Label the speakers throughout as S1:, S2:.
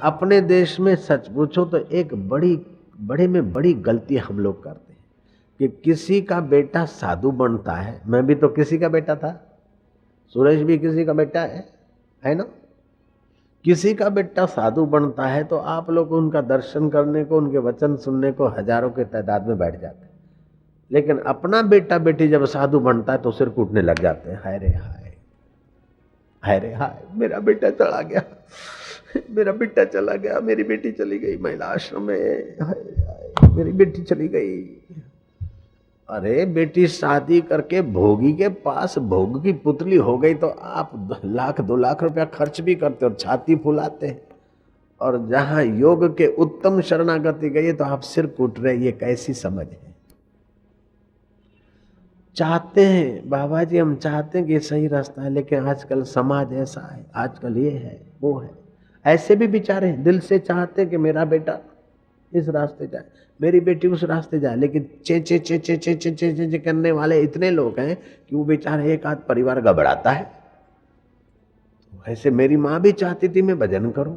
S1: अपने देश में सच पूछो तो एक बड़े में बड़ी गलती हम लोग करते हैं कि किसी का बेटा साधु बनता है। मैं भी तो किसी का बेटा था, सुरेश भी किसी का बेटा है ना। किसी का बेटा साधु बनता है तो आप लोग उनका दर्शन करने को, उनके वचन सुनने को हजारों के तादाद में बैठ जाते हैं। लेकिन अपना बेटा बेटी जब साधु बनता है तो सिर कूटने लग जाते हैं। हाय रे हाय, हाय रे हाय, मेरा बेटा चला गया, मेरा बेटा चला गया, मेरी बेटी चली गई महिला आश्रम में, हाय हाय मेरी बेटी चली गई। अरे बेटी शादी करके भोगी के पास भोग की पुतली हो गई तो आप 1,00,000-2,00,000 रुपया खर्च भी करते और छाती फुलाते हैं, और जहां योग के उत्तम शरणागति गई तो आप सिर कूट रहे। ये कैसी समझ है? चाहते हैं बाबा जी, हम चाहते हैं कि ये सही रास्ता है, लेकिन आजकल समाज ऐसा है, आजकल ये है वो है। ऐसे भी बेचारे दिल से चाहते हैं कि मेरा बेटा इस रास्ते जाए, मेरी बेटी उस रास्ते जाए, लेकिन चे चे चे चे चे चे चे चे करने वाले इतने लोग हैं कि वो बेचारे एक आध परिवार गबड़ाता है। ऐसे मेरी माँ भी चाहती थी मैं भजन करूं,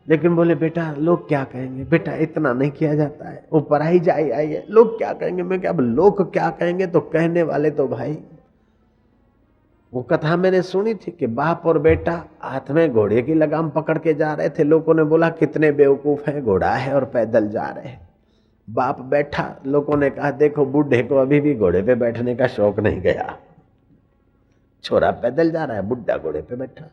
S1: लेकिन बोले बेटा लोग क्या कहेंगे, बेटा इतना नहीं किया जाता है, वो पढ़ाई जाए आई है, लोग क्या कहेंगे। मैं क्या, अब लोग क्या कहेंगे तो कहने वाले तो भाई, वो कथा मैंने सुनी थी कि बाप और बेटा हाथ में घोड़े की लगाम पकड़ के जा रहे थे। लोगों ने बोला कितने बेवकूफ हैं, घोड़ा है और पैदल जा रहे हैं। बाप बैठा, लोगों ने कहा देखो बूढ़े को अभी भी घोड़े पे बैठने का शौक नहीं गया, छोरा पैदल जा रहा है, बुढ़ा घोड़े पे बैठा।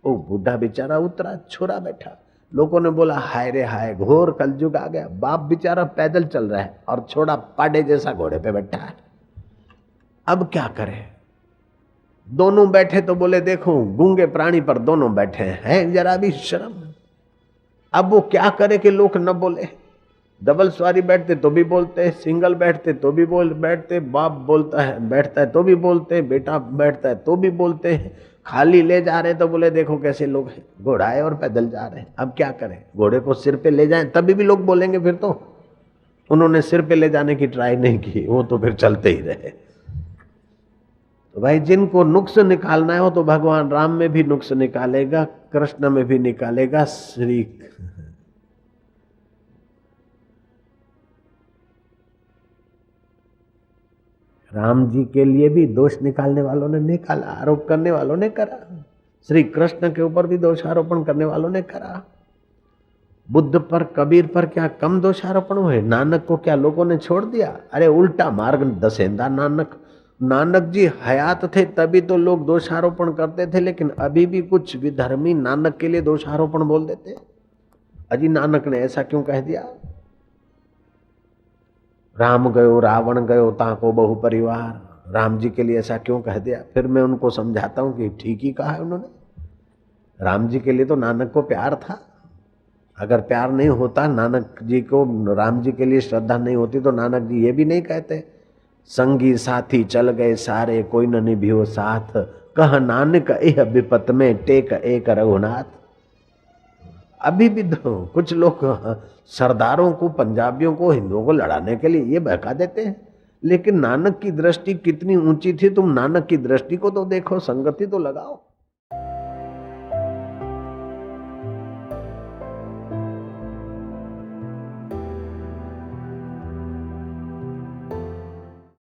S1: वो बूढ़ा बेचारा उतरा, छोरा बैठा। लोगों ने बोला हाय रे हाय, घोर कलयुग आ गया, बाप बेचारा पैदल चल रहा है और छोड़ा पाड़े जैसा घोड़े पे बैठा है। अब क्या करे? दोनों बैठे तो बोले देखो गूंगे प्राणी पर दोनों बैठे हैं, जरा भी शर्म। अब वो क्या करे कि लोग न बोले? डबल सवारी बैठते तो भी बोलते, सिंगल बैठते तो भी बैठते, बाप बोलता है बैठता है तो भी बोलते, बेटा बैठता है तो भी बोलते हैं, खाली ले जा रहे तो बोले देखो कैसे लोग हैं, घोड़ा है और पैदल जा रहे हैं। अब क्या करें? घोड़े को सिर पे ले जाएं तभी भी लोग बोलेंगे। फिर तो उन्होंने सिर पे ले जाने की ट्राई नहीं की, वो तो फिर चलते ही रहे। तो भाई जिनको नुक्स निकालना है हो तो भगवान राम में भी नुक्स निकालेगा, कृष्ण में भी निकालेगा, श्री राम जी के लिए भी दोष निकालने वालों ने निकाला, आरोप करने वालों ने करा। श्री कृष्ण के ऊपर भी दोषारोपण करने वालों ने करा। बुद्ध पर, कबीर पर क्या कम दोषारोपण हुए? नानक को क्या लोगों ने छोड़ दिया? अरे उल्टा मार्ग दसेंदा नानक जी हयात थे तभी तो लोग दोषारोपण करते थे, लेकिन अभी भी कुछ विधर्मी नानक के लिए दोषारोपण बोल देते। अजी नानक ने ऐसा क्यों कह दिया? राम गयो रावण गयो ताको बहु परिवार, राम जी के लिए ऐसा क्यों कह दिया? फिर मैं उनको समझाता हूं कि ठीक ही कहा है उन्होंने। राम जी के लिए तो नानक को प्यार था, अगर प्यार नहीं होता नानक जी को, राम जी के लिए श्रद्धा नहीं होती तो नानक जी ये भी नहीं कहते संगी साथी चल गए सारे कोई न निभियो साथ, कह नानक एह विपत में टेक एक रघुनाथ। अभी भी तो कुछ लोग सरदारों को, पंजाबियों को, हिंदुओं को लड़ाने के लिए ये बहका देते हैं, लेकिन नानक की दृष्टि कितनी ऊंची थी। तुम नानक की दृष्टि को तो देखो, संगति तो लगाओ।